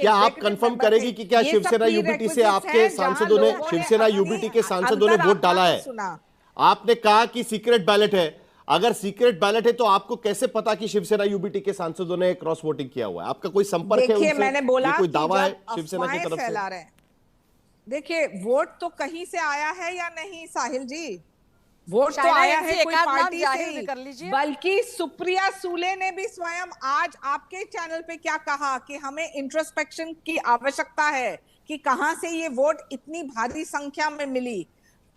क्या आप कंफर्म करेंगी कि क्या शिवसेना यूबीटी से आपके सांसदों ने, शिवसेना यूबीटी के सांसदों ने वोट डाला है? आपने कहा कि सीक्रेट बैलेट है। अगर सीक्रेट बैलेट है तो आपको कैसे पता कि शिवसेना यूबीटी के सांसदों ने क्रॉस वोटिंग किया हुआ है? आपका कोई संपर्क है उनसे? मैंने बोला ये कोई कि दावा है जब शिवसेना की तरफ से? फैला रहे हैं, देखिए वोट तो कहीं से आया है या नहीं साहिल जी, वोट तो आया है कोई पार्टी से ही। बल्कि सुप्रिया सूले ने भी स्वयं आज आपके चैनल पे क्या कहा कि हमें इंट्रोस्पेक्शन की आवश्यकता है कि कहां से ये वोट इतनी भारी संख्या में मिली।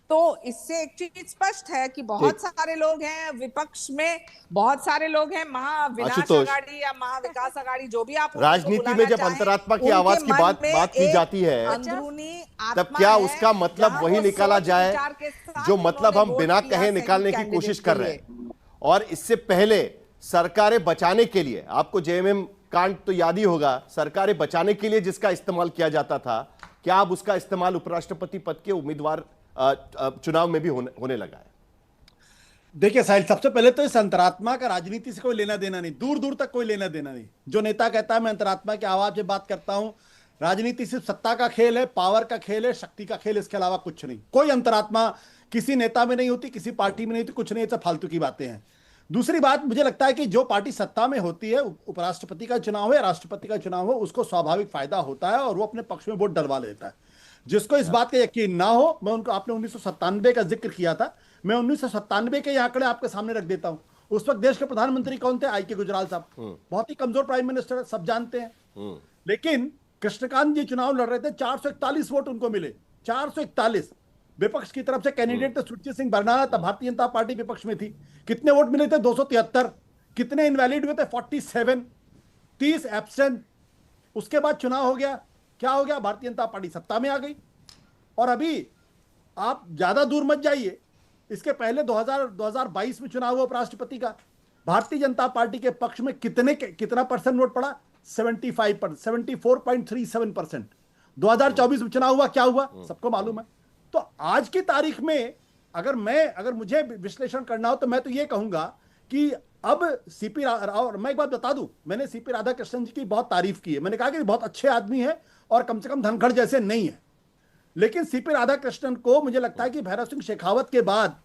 तो इससे एक चीज स्पष्ट है कि बहुत सारे लोग हैं विपक्ष में, बहुत सारे लोग हैं महाविनाश अघाड़ी या महाविकास अघाड़ी, जो भी आप राजनीति में जब अंतरात्मा की आवाज की बात की जाती है, अंदरूनी तब क्या उसका मतलब वही निकाला जाए जो मतलब हम बिना कहे निकालने की कोशिश कर रहे हैं? और इससे पहले सरकारें बचाने के लिए, आपको जेएमएम कांड तो याद ही होगा, सरकारें बचाने के लिए जिसका इस्तेमाल किया जाता था, क्या अब उसका इस्तेमाल उपराष्ट्रपति पद के उम्मीदवार चुनाव में भी होने लगा है? देखिए साहिल, सबसे पहले तो इस अंतरात्मा का राजनीति से कोई लेना देना नहीं, दूर दूर तक कोई लेना देना नहीं। जो नेता कहता है मैं अंतरात्मा की आवाज से बात करता हूं, राजनीति सिर्फ सत्ता का खेल है, पावर का खेल है, शक्ति का खेल, इसके अलावा कुछ नहीं। कोई अंतरात्मा किसी नेता में नहीं होती, किसी पार्टी में नहीं होती, कुछ नहीं, सब फालतू की बातें हैं। दूसरी बात, मुझे लगता है कि जो पार्टी सत्ता में होती है, उपराष्ट्रपति का चुनाव है, राष्ट्रपति का चुनाव हो, उसको स्वाभाविक फायदा होता है और वो अपने पक्ष में वोट डलवा लेता है। जिसको इस बात का यकीन ना हो, मैं उनको, आपने 1997 का जिक्र किया था, मैं 1997 के आंकड़े आपके सामने रख देता हूं। उस वक्त देश के प्रधानमंत्री कौन थे? आई.के. गुजराल साहब, बहुत ही कमजोर प्राइम मिनिस्टर, सब जानते हैं। लेकिन कृष्णकांत जी चुनाव लड़ रहे थे, 441 वोट उनको मिले, 441। विपक्ष की तरफ से कैंडिडेट थे सुरजीत सिंह बरनाला, तब भारतीय जनता पार्टी विपक्ष में थी। कितने वोट मिले थे? 273। कितने इनवैलिड हुए थे? 47। 30 एब्सेंट। उसके बाद चुनाव हो गया, क्या हो गया? भारतीय जनता पार्टी सत्ता में आ गई। और अभी आप ज्यादा दूर मत जाइए, इसके पहले 2022 में चुनाव हुआ उपराष्ट्रपति का, भारतीय जनता पार्टी के पक्ष में कितना परसेंट वोट पड़ा? 75%, 74.37%। 2024 में चुनाव हुआ, क्या हुआ सबको मालूम है। तो आज की तारीख में अगर मुझे विश्लेषण करना हो तो मैं तो ये कहूंगा कि अब सीपी राव, मैं एक बात बता दूं, मैंने सीपी राधाकृष्णन जी की बहुत तारीफ की है, मैंने कहा कि बहुत अच्छे आदमी है और कम से कम धनखड़ जैसे नहीं है। लेकिन सीपी राधाकृष्णन को मुझे लगता है कि भैरव सिंह शेखावत के बाद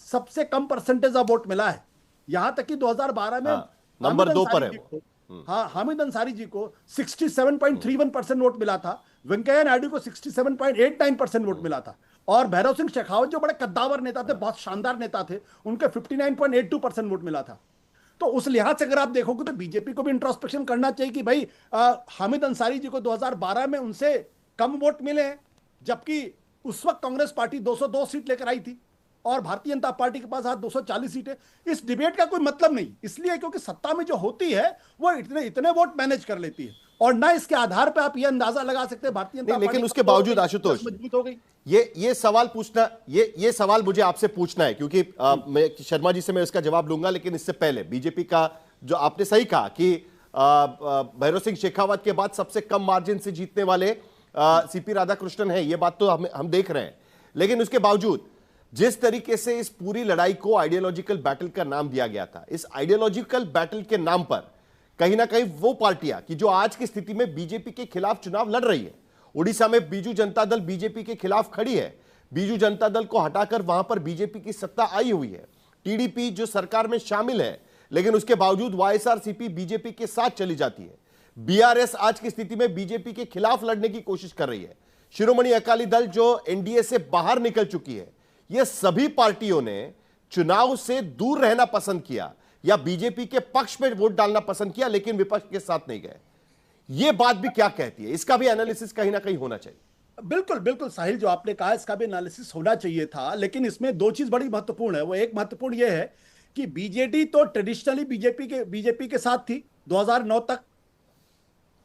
सबसे कम परसेंटेज ऑफ वोट मिला है। यहां तक कि 2012 में नंबर 2 पर है। हाँ, हामिद अंसारी जी को 67.31% वोट मिला था, वेंकैया नायडू को 67.89% वोट मिला था, और भैरव सिंह शेखावत जो बड़े कद्दावर नेता थे, बहुत शानदार नेता थे, उनके 59.82% वोट मिला था। तो उस लिहाज से अगर आप देखोगे तो बीजेपी को भी इंट्रोस्पेक्शन करना चाहिए कि भाई हामिद अंसारी जी को 2012 में उनसे कम वोट मिले हैं, जबकि उस वक्त कांग्रेस पार्टी 202 सीट लेकर आई थी और भारतीय जनता पार्टी के पास आज 240 सीटें। इस डिबेट का कोई मतलब नहीं, इसलिए क्योंकि सत्ता में जो होती है वो इतने वोट मैनेज कर लेती है, और ना इसके आधार पे आप ये अंदाजा लगा सकते हैं भारतीय जनता पार्टी। लेकिन उसके बावजूद आशुतोष मजबूत हो गई। ये सवाल पूछना, ये सवाल मुझे आपसे पूछना है, क्योंकि मैं शर्मा जी से मैं इसका जवाब लूंगा, लेकिन इससे पहले बीजेपी का, जो आपने सही कहा कि भैरव सिंह शेखावत के बाद सबसे कम मार्जिन से जीतने वाले सीपी राधाकृष्णन है, ये बात तो हम देख रहे हैं। लेकिन उसके बावजूद जिस तरीके से इस पूरी लड़ाई को आइडियोलॉजिकल बैटल का नाम दिया गया था, इस आइडियोलॉजिकल बैटल के नाम पर कहीं ना कहीं वो पार्टियां कि जो आज की स्थिति में बीजेपी के खिलाफ चुनाव लड़ रही है, उड़ीसा में बीजू जनता दल बीजेपी के खिलाफ खड़ी है, बीजू जनता दल को हटाकर वहां पर बीजेपी की सत्ता आई हुई है, टीडीपी जो सरकार में शामिल है, लेकिन उसके बावजूद वाईएसआरसीपी बीजेपी के साथ चली जाती है, बीआरएस आज की स्थिति में बीजेपी के खिलाफ लड़ने की कोशिश कर रही है, शिरोमणि अकाली दल जो एनडीए से बाहर निकल चुकी है, ये सभी पार्टियों ने चुनाव से दूर रहना पसंद किया या बीजेपी के पक्ष में वोट डालना पसंद किया, लेकिन विपक्ष के साथ नहीं गए। यह बात भी क्या कहती है? इसका भी एनालिसिस कहीं ना कहीं होना चाहिए। बिल्कुल बिल्कुल साहिल, जो आपने कहा इसका भी एनालिसिस होना चाहिए था, लेकिन इसमें दो चीज बड़ी महत्वपूर्ण है। वो एक महत्वपूर्ण यह है कि बीजेडी तो ट्रेडिशनली बीजेपी के साथ थी 2009 तक,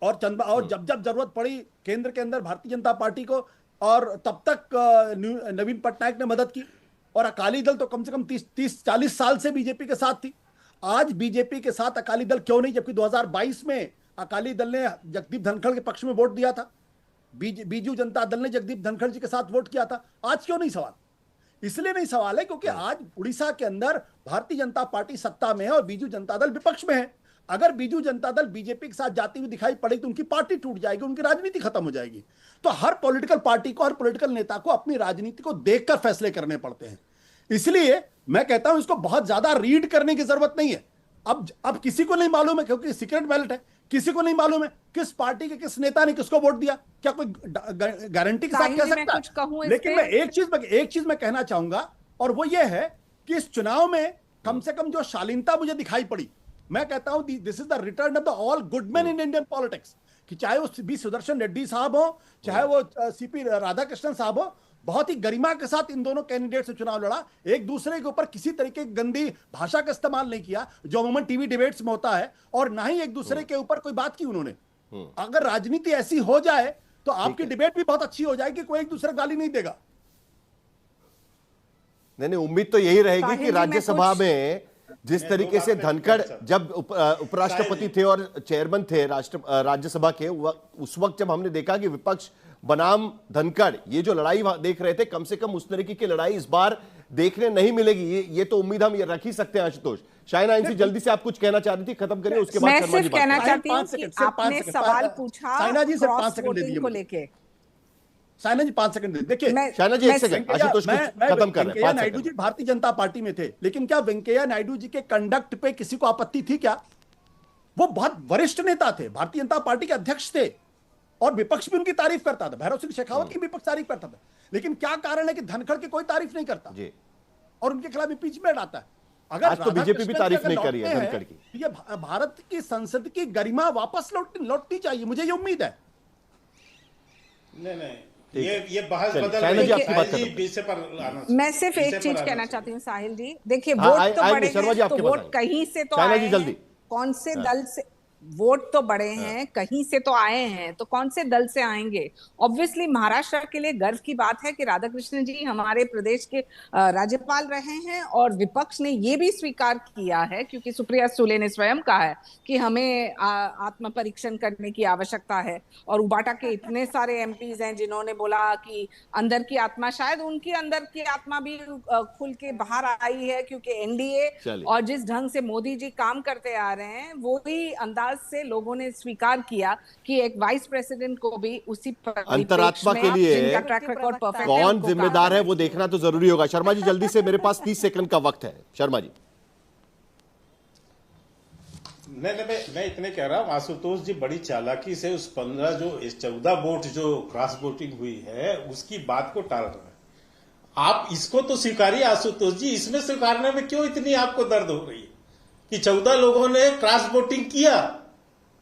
और जब जब जरूरत पड़ी केंद्र के अंदर भारतीय जनता पार्टी को, और तब तक नवीन पटनायक ने मदद की, और अकाली दल तो कम से कम 30-40 साल से बीजेपी के साथ थी। आज बीजेपी के साथ अकाली दल क्यों नहीं, जबकि 2022 में अकाली दल ने जगदीप धनखड़ के पक्ष में वोट दिया था, बीजू जनता दल ने जगदीप धनखड़ जी के साथ वोट किया था। आज क्यों नहीं सवाल? इसलिए नहीं सवाल है क्योंकि आज उड़ीसा के अंदर भारतीय जनता पार्टी सत्ता में है और बीजू जनता दल विपक्ष में है। अगर बीजू जनता दल बीजेपी के साथ जाती हुई दिखाई पड़ेगी तो उनकी पार्टी टूट जाएगी, उनकी राजनीति खत्म हो जाएगी। तो हर पॉलिटिकल पार्टी को, हर पॉलिटिकल नेता को अपनी राजनीति को देखकर फैसले करने पड़ते हैं। इसलिए मैं कहता हूं इसको बहुत ज्यादा रीड करने की जरूरत नहीं है। अब किसी को नहीं मालूम है, क्योंकि सीक्रेट बैलेट है, किसी को नहीं मालूम है किस पार्टी के किस नेता ने किसको वोट दिया। क्या कोई गारंटी के साथ कह सकता है? लेकिन मैं एक चीज मैं कहना चाहूंगा, और वो ये है कि इस चुनाव में कम से कम जो शालीनता मुझे दिखाई पड़ी, मैं कहता हूं this is the return of the all good man in Indian politics. कि चाहे वो बी सुदर्शन रेड्डी साहब हो, चाहे वो सीपी राधाकृष्णन साहब हो, बहुत ही गरिमा के साथ इन दोनों कैंडिडेट से चुनाव लड़ा। एक दूसरे के ऊपर किसी तरीके की गंदी भाषा का इस्तेमाल नहीं किया जो अमूमन टीवी डिबेट्स में होता है, और ना ही एक दूसरे के ऊपर कोई बात की उन्होंने। अगर राजनीति ऐसी हो जाए तो आपकी डिबेट भी बहुत अच्छी हो जाएगी, कोई एक दूसरे गाली नहीं देगा। नहीं, उम्मीद तो यही रहेगी कि राज्यसभा में जिस तरीके से धनखड़ जब उपराष्ट्रपति थे और चेयरमैन थे राज्यसभा के, उस वक्त जब हमने देखा कि विपक्ष बनाम धनखड़ ये जो लड़ाई देख रहे थे, कम से कम उस तरीके की लड़ाई इस बार देखने नहीं मिलेगी। ये तो उम्मीद हम ये रख ही सकते हैं। आशुतोष, शाइना इनसे जल्दी से आप कुछ कहना चाह रही थी, खत्म करिए, उसके बाद मैं सिर्फ कहना चाहती हूं कि आपने सवाल पूछा साइना जी से 5 सेकंड दे दीजिए को लेके। साइना जी 5 सेकंड देखिए, शाइना जी 1 सेकंड, आशुतोष खत्म कर रहे हैं। नायडू जी भारतीय जनता पार्टी में थे, लेकिन क्या वेंकैया नायडू जी के कंडक्ट पे किसी को आपत्ति थी क्या? वो बहुत वरिष्ठ नेता थे, भारतीय जनता पार्टी के अध्यक्ष थे, और विपक्ष भी उनकी तारीफ करता था। भैरव सिंह शेखावत की विपक्ष तारीफ करता था, लेकिन क्या कारण है कि धनखड़ की कोई तारीफ नहीं करता और उनके खिलाफ इम्पीचमेंट आता है? अगर आज तो बीजेपी भी तारीफ नहीं कर रही है धनखड़ की। ये भारत की संसद की गरिमा वापस लौटनी चाहिए, मुझे ये उम्मीद है। नहीं, ये बहस बदल रही है। मैं सिर्फ एक चीज कहना चाहती हूँ साहिल जी, देखिए वोट तो बड़े हैं, तो वोट कहीं से तो आए हैं, कौन से दल से वोट तो बड़े हैं, कहीं से तो आए हैं, तो कौन से दल से आएंगे? ऑब्वियसली महाराष्ट्र के लिए गर्व की बात है कि राधाकृष्णन जी हमारे प्रदेश के राज्यपाल रहे हैं, और विपक्ष ने ये भी स्वीकार किया है, क्योंकि सुप्रिया सुले ने स्वयं कहा है कि हमें आत्म परीक्षण करने की आवश्यकता है। और उबाटा के इतने सारे एमपीज हैं जिन्होंने बोला कि अंदर की आत्मा, शायद उनकी अंदर की आत्मा भी खुल के बाहर आई है, क्योंकि एनडीए और जिस ढंग से मोदी जी काम करते आ रहे हैं, वो भी अंदाज से लोगों ने स्वीकार किया कि एक वाइस प्रेसिडेंट को भी उसी अंतरात्मा के लिए कौन जिम्मेदार है वो देखना तो जरूरी होगा। शर्मा जी जल्दी से, मेरे पास 30 सेकंड का वक्त है। शर्मा जी। मैं इतने कह रहा हूं, आशुतोष जी बड़ी चालाकी से उस 14 वोट जो क्रॉस वोटिंग हुई है उसकी बात को टाल रहे हैं। आप इसको तो स्वीकारिए आशुतोष जी, इसमें स्वीकारने में क्यों इतनी आपको दर्द हो रही है कि 14 लोगों ने क्रॉस वोटिंग किया,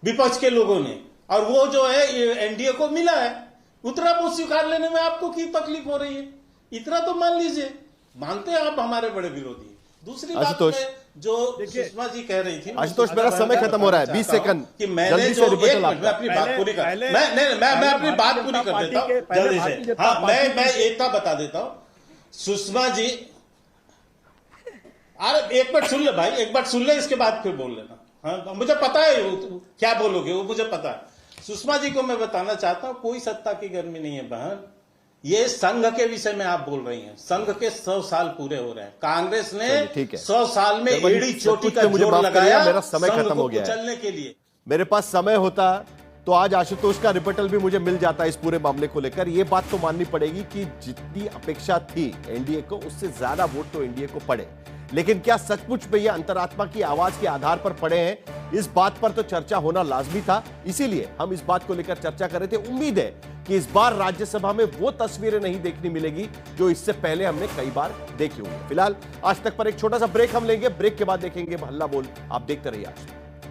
विपक्ष के लोगों ने, और वो जो है एनडीए को मिला है, उतना वो स्वीकार लेने में आपको की तकलीफ हो रही है? इतना तो मान लीजिए, मानते हैं आप हमारे बड़े विरोधी। दूसरी बात जो सुषमा जी कह रही थी, आशुतोष मेरा समय खत्म हो रहा है, 20 सेकंड कि मैंने जो अपनी बात पूरी कर, मैं अपनी बात पूरी कर देता हूँ जल्दी से। हाँ, मैं एकता बता देता हूँ सुषमा जी। अरे एक बार सुन ले भाई, एक बार सुन ले, इसके बाद फिर बोल लेना। हाँ, मुझे पता है क्या बोलोगे, वो मुझे पता है। सुषमा जी को मैं बताना चाहता हूं, कोई सत्ता की गर्मी नहीं है बहन, ये संघ के विषय में आप बोल रही हैं। संघ के 100 साल पूरे हो रहे हैं, कांग्रेस ने 100 साल में एड़ी चोटी का जोर लगाया, मेरा समय खत्म हो गया चलने के लिए। मेरे पास समय होता तो आज आशुतोष का रिपटल भी मुझे मिल जाता इस पूरे मामले को लेकर। यह बात तो माननी पड़ेगी कि जितनी अपेक्षा थी एनडीए को, उससे ज्यादा वोट तो एनडीए को पड़े, लेकिन क्या सचमुच में ये अंतरात्मा की आवाज के आधार पर पड़े हैं, इस बात पर तो चर्चा होना लाजमी था। इसीलिए हम इस बात को लेकर चर्चा कर रहे थे। उम्मीद है कि इस बार राज्यसभा में वो तस्वीरें नहीं देखने मिलेगी जो इससे पहले हमने कई बार देखी होंगी। फिलहाल आज तक पर एक छोटा सा ब्रेक हम लेंगे, ब्रेक के बाद देखेंगे हल्ला बोल। आप देखते रहिए आज तक।